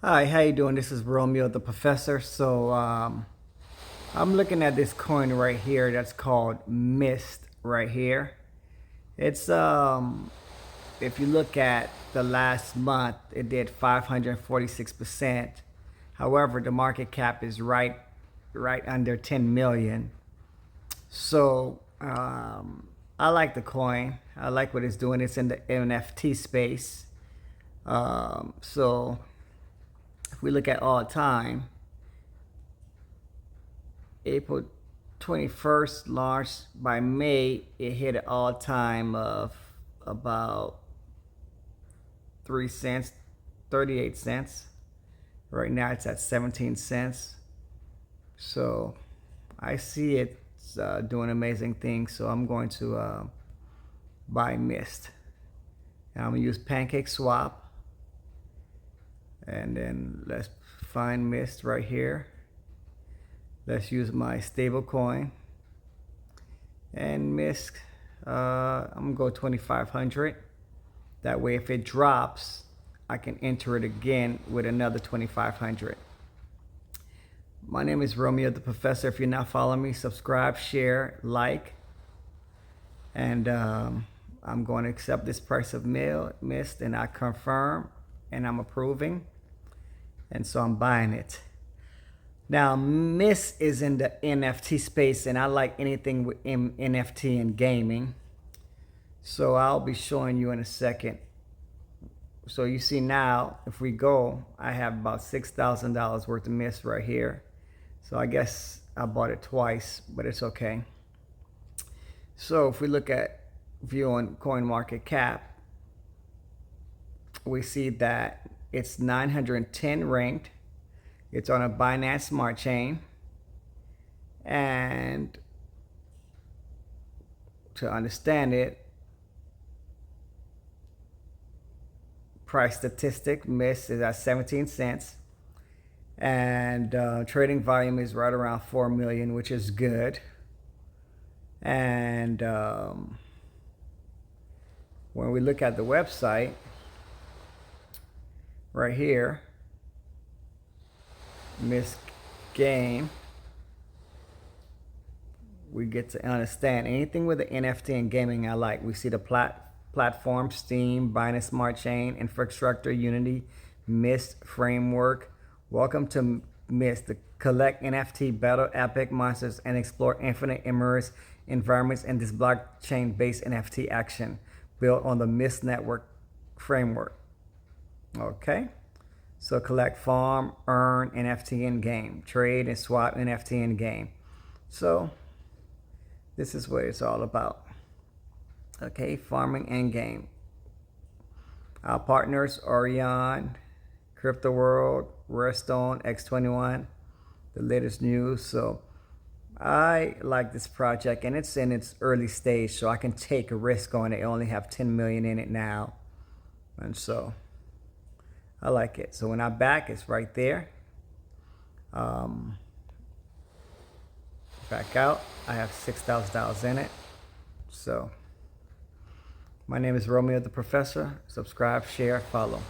Hi, how you doing? This is Romeo the Professor. I'm looking at this coin right here that's called Mist right here. It's if you look at the last month, it did 546%. However, the market cap is right under 10 million. I like the coin. I like what it's doing. It's in the NFT space. So if we look at all time, April 21st launched. By May, it hit an all time of about 3 cents, 38 cents. Right now it's at 17 cents. So I see it's doing amazing things. So I'm going to buy Mist. Now I'm going to use Pancake Swap. And then let's find Mist right here. Let's use my stable coin and Mist. I'm gonna go 2,500. That way, if it drops, I can enter it again with another 2,500. My name is Romeo the Professor. If you're not following me, subscribe, share, like, and I'm going to accept this price of Mist, and I confirm, and I'm approving, and so I'm buying it. Now, Mist is in the NFT space, and I like anything with NFT and gaming. So I'll be showing you in a second. So you see now, if we go, I have about $6,000 worth of Mist right here. So I guess I bought it twice, but it's okay. So if we look at view on CoinMarketCap, we see that it's 910 ranked. It's on a Binance Smart Chain. And to understand it, price statistic, Mist is at 17 cents. And trading volume is right around 4 million, which is good. And when we look at the website, right here, Mist game, we get to understand anything with the NFT and gaming I like. We see the platform, Steam, Binance Smart Chain, infrastructure, Unity, Mist framework. Welcome to Mist, to collect NFT, battle epic monsters, and explore infinite immersive environments in this blockchain-based NFT action built on the Mist network framework. Okay. So collect, farm, earn NFT in game, trade and swap NFT in game. So this is what it's all about. Okay, farming in game. Our partners, Orion, Crypto World, Redstone, X21, the latest news. So I like this project, and it's in its early stage, so I can take a risk on it. I only have 10 million in it now. And so I like it. So when I back, it's right there. Back out, I have $6,000 in it. So my name is Romeo the Professor. Subscribe, share, follow.